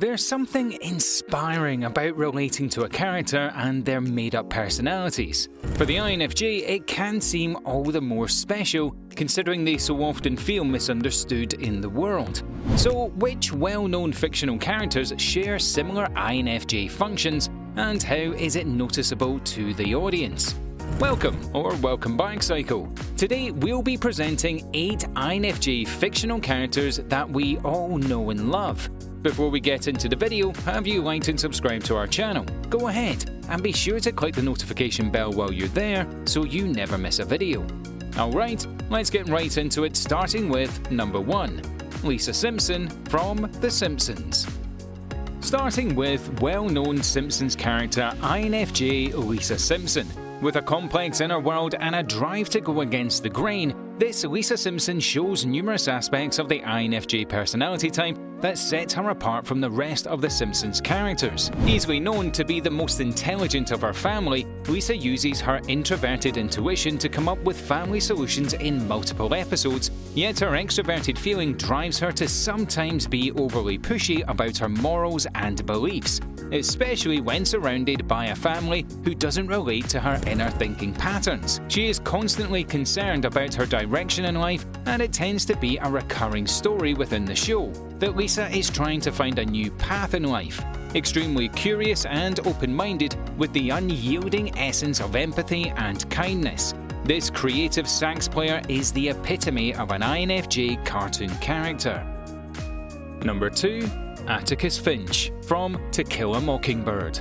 There's something inspiring about relating to a character and their made-up personalities. For the INFJ, it can seem all the more special, considering they so often feel misunderstood in the world. So, which well-known fictional characters share similar INFJ functions, and how is it noticeable to the audience? Welcome back, Psycho. Today we'll be presenting 8 INFJ fictional characters that we all know and love. Before we get into the video, have you liked and subscribed to our channel? Go ahead, and be sure to click the notification bell while you're there so you never miss a video. Alright, let's get right into it, starting with number 1, Lisa Simpson from The Simpsons. Starting with well-known Simpsons character INFJ Lisa Simpson. With a complex inner world and a drive to go against the grain, this Lisa Simpson shows numerous aspects of the INFJ personality type that set her apart from the rest of the Simpsons characters. Easily known to be the most intelligent of her family, Lisa uses her introverted intuition to come up with family solutions in multiple episodes, yet her extroverted feeling drives her to sometimes be overly pushy about her morals and beliefs, especially when surrounded by a family who doesn't relate to her inner thinking patterns. She is constantly concerned about her direction in life, and it tends to be a recurring story within the show that Lisa is trying to find a new path in life. Extremely curious and open-minded, with the unyielding essence of empathy and kindness. This creative sax player is the epitome of an INFJ cartoon character. Number 2. Atticus Finch from To Kill a Mockingbird.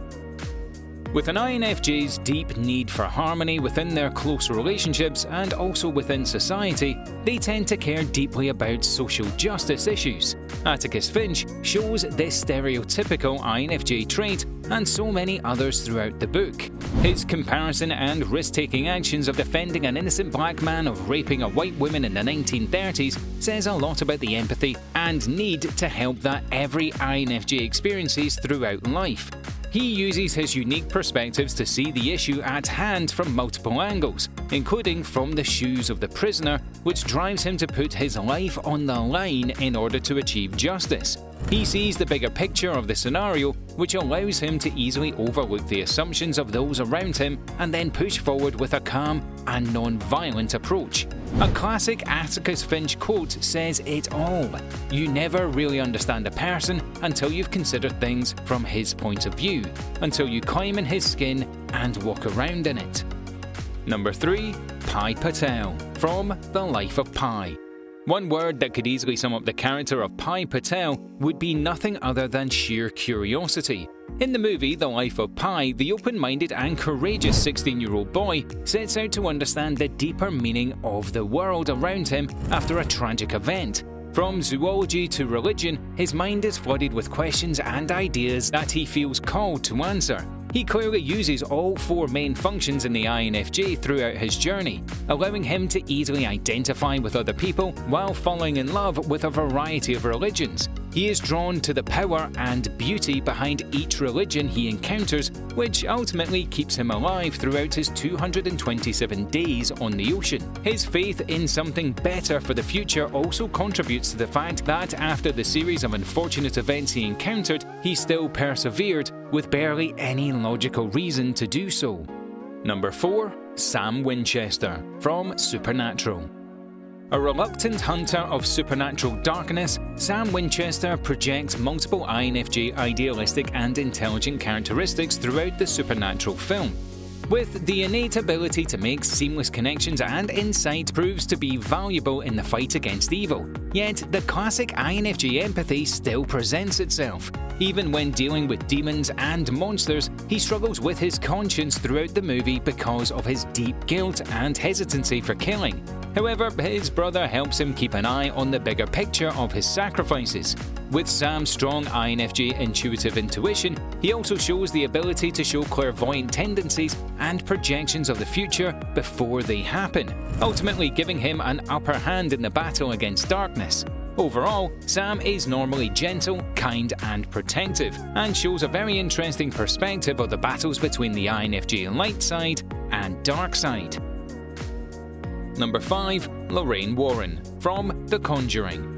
With an INFJ's deep need for harmony within their close relationships and also within society, they tend to care deeply about social justice issues. Atticus Finch shows this stereotypical INFJ trait and so many others throughout the book. His comparison and risk-taking actions of defending an innocent black man of raping a white woman in the 1930s says a lot about the empathy and need to help that every INFJ experiences throughout life. He uses his unique perspectives to see the issue at hand from multiple angles, including from the shoes of the prisoner, which drives him to put his life on the line in order to achieve justice. He sees the bigger picture of the scenario, which allows him to easily overlook the assumptions of those around him and then push forward with a calm and non-violent approach. A classic Atticus Finch quote says it all: "You never really understand a person until you've considered things from his point of view, until you climb in his skin and walk around in it." Number 3. Pi Patel from The Life of Pi. One word that could easily sum up the character of Pi Patel would be nothing other than sheer curiosity. In the movie The Life of Pi, the open-minded and courageous 16-year-old boy sets out to understand the deeper meaning of the world around him after a tragic event. From zoology to religion, his mind is flooded with questions and ideas that he feels called to answer. He clearly uses all 4 main functions in the INFJ throughout his journey, allowing him to easily identify with other people while falling in love with a variety of religions. He is drawn to the power and beauty behind each religion he encounters, which ultimately keeps him alive throughout his 227 days on the ocean. His faith in something better for the future also contributes to the fact that after the series of unfortunate events he encountered, he still persevered, with barely any logical reason to do so. Number 4. Sam Winchester from Supernatural. A reluctant hunter of supernatural darkness, Sam Winchester projects multiple INFJ idealistic and intelligent characteristics throughout the Supernatural film. With the innate ability to make seamless connections and insight proves to be valuable in the fight against evil. Yet, the classic INFJ empathy still presents itself. Even when dealing with demons and monsters, he struggles with his conscience throughout the movie because of his deep guilt and hesitancy for killing. However, his brother helps him keep an eye on the bigger picture of his sacrifices. With Sam's strong INFJ intuitive intuition, he also shows the ability to show clairvoyant tendencies and projections of the future before they happen, ultimately giving him an upper hand in the battle against darkness. Overall, Sam is normally gentle, kind and protective, and shows a very interesting perspective of the battles between the INFJ light side and dark side. Number 5. Lorraine Warren from The Conjuring.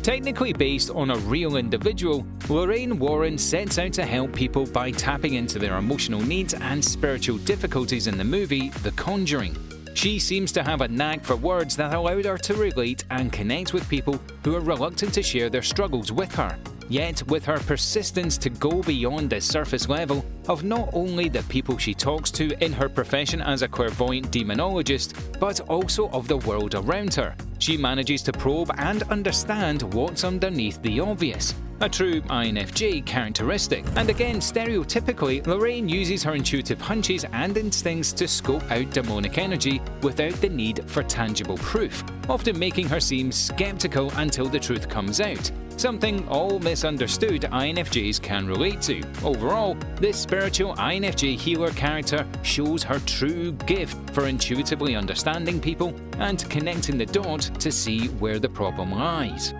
Technically based on a real individual, Lorraine Warren sets out to help people by tapping into their emotional needs and spiritual difficulties in the movie The Conjuring. She seems to have a knack for words that allowed her to relate and connect with people who are reluctant to share their struggles with her. Yet, with her persistence to go beyond the surface level of not only the people she talks to in her profession as a clairvoyant demonologist, but also of the world around her, she manages to probe and understand what's underneath the obvious. A true INFJ characteristic. And again, stereotypically, Lorraine uses her intuitive hunches and instincts to scope out demonic energy without the need for tangible proof, often making her seem skeptical until the truth comes out. Something all misunderstood INFJs can relate to. Overall, this spiritual INFJ healer character shows her true gift for intuitively understanding people and connecting the dots to see where the problem lies.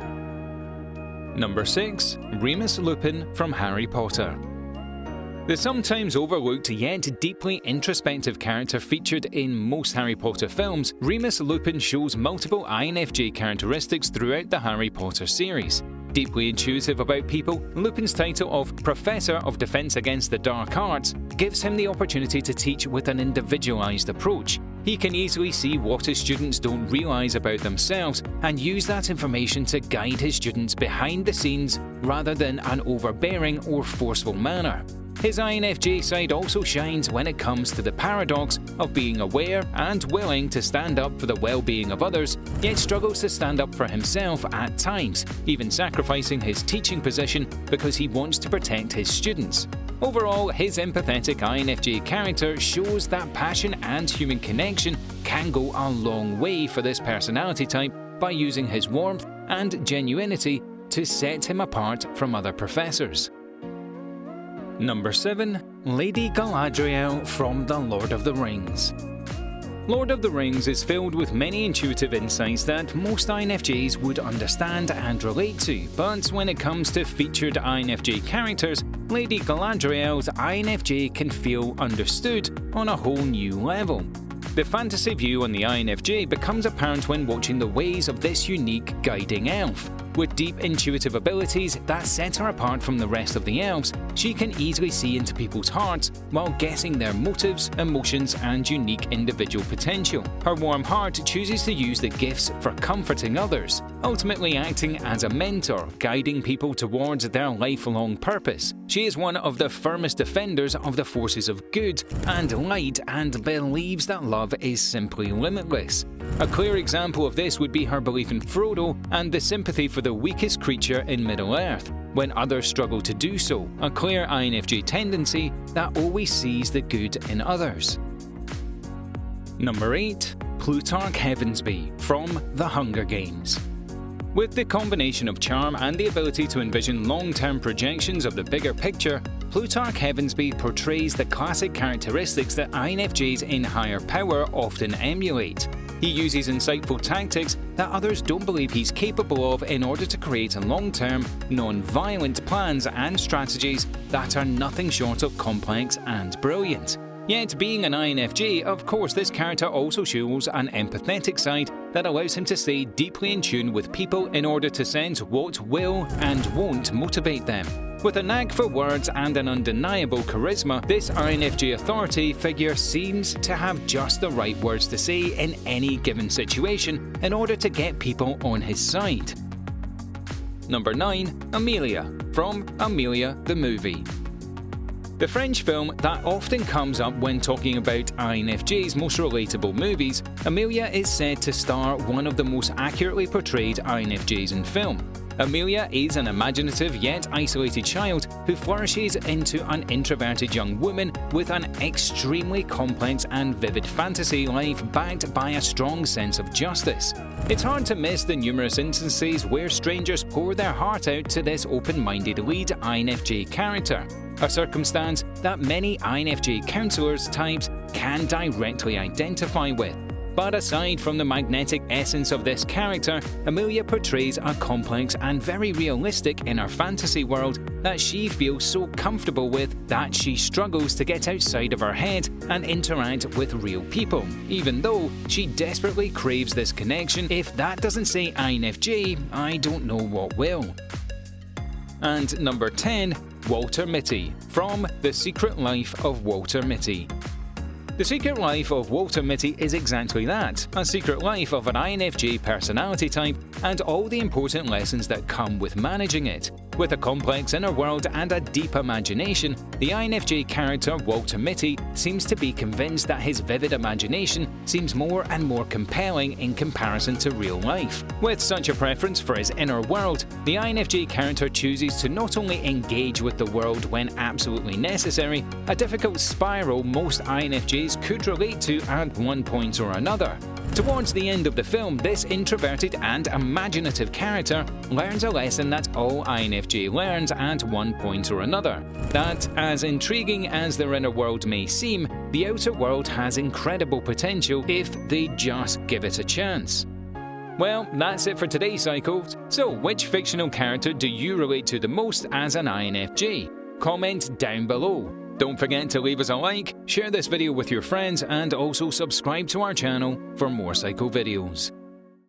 Number 6. Remus Lupin from Harry Potter. The sometimes overlooked yet deeply introspective character featured in most Harry Potter films, Remus Lupin shows multiple INFJ characteristics throughout the Harry Potter series. Deeply intuitive about people, Lupin's title of Professor of Defense Against the Dark Arts gives him the opportunity to teach with an individualized approach. He can easily see what his students don't realize about themselves and use that information to guide his students behind the scenes rather than an overbearing or forceful manner. His INFJ side also shines when it comes to the paradox of being aware and willing to stand up for the well-being of others, yet struggles to stand up for himself at times, even sacrificing his teaching position because he wants to protect his students. Overall, his empathetic INFJ character shows that passion and human connection can go a long way for this personality type by using his warmth and genuinity to set him apart from other professors. Number 7. Lady Galadriel from The Lord of the Rings. Lord of the Rings is filled with many intuitive insights that most INFJs would understand and relate to, but when it comes to featured INFJ characters, Lady Galadriel's INFJ can feel understood on a whole new level. The fantasy view on the INFJ becomes apparent when watching the ways of this unique guiding elf. With deep intuitive abilities that set her apart from the rest of the elves, she can easily see into people's hearts while guessing their motives, emotions, and unique individual potential. Her warm heart chooses to use the gifts for comforting others, ultimately acting as a mentor, guiding people towards their lifelong purpose. She is one of the firmest defenders of the forces of good and light and believes that love is simply limitless. A clear example of this would be her belief in Frodo and the sympathy for the weakest creature in Middle-earth, when others struggle to do so, a clear INFJ tendency that always sees the good in others. Number 8. Plutarch Heavensbee from The Hunger Games. With the combination of charm and the ability to envision long-term projections of the bigger picture, Plutarch Heavensbee portrays the classic characteristics that INFJs in higher power often emulate. He uses insightful tactics that others don't believe he's capable of in order to create long-term, non-violent plans and strategies that are nothing short of complex and brilliant. Yet, being an INFJ, of course, this character also shows an empathetic side that allows him to stay deeply in tune with people in order to sense what will and won't motivate them. With a knack for words and an undeniable charisma, this INFJ authority figure seems to have just the right words to say in any given situation in order to get people on his side. Number 9. Amelia from Amelia the Movie. The French film that often comes up when talking about INFJ's most relatable movies, Amelia is said to star one of the most accurately portrayed INFJs in film. Amelia is an imaginative yet isolated child who flourishes into an introverted young woman with an extremely complex and vivid fantasy life backed by a strong sense of justice. It's hard to miss the numerous instances where strangers pour their heart out to this open-minded lead INFJ character, a circumstance that many INFJ counselors types can directly identify with. But aside from the magnetic essence of this character, Emilia portrays a complex and very realistic inner fantasy world that she feels so comfortable with that she struggles to get outside of her head and interact with real people, even though she desperately craves this connection. If that doesn't say INFJ, I don't know what will. And number 10, Walter Mitty, from The Secret Life of Walter Mitty. The Secret Life of Walter Mitty is exactly that, a secret life of an INFJ personality type and all the important lessons that come with managing it. With a complex inner world and a deep imagination, the INFJ character Walter Mitty seems to be convinced that his vivid imagination seems more and more compelling in comparison to real life. With such a preference for his inner world, the INFJ character chooses to not only engage with the world when absolutely necessary, a difficult spiral most INFJs could relate to at one point or another. Towards the end of the film, this introverted and imaginative character learns a lesson that all INFJ learns at one point or another, that as intriguing as their inner world may seem, the outer world has incredible potential if they just give it a chance. Well, that's it for today's Psychos. So, which fictional character do you relate to the most as an INFJ? Comment down below. Don't forget to leave us a like, share this video with your friends, and also subscribe to our channel for more Psycho videos.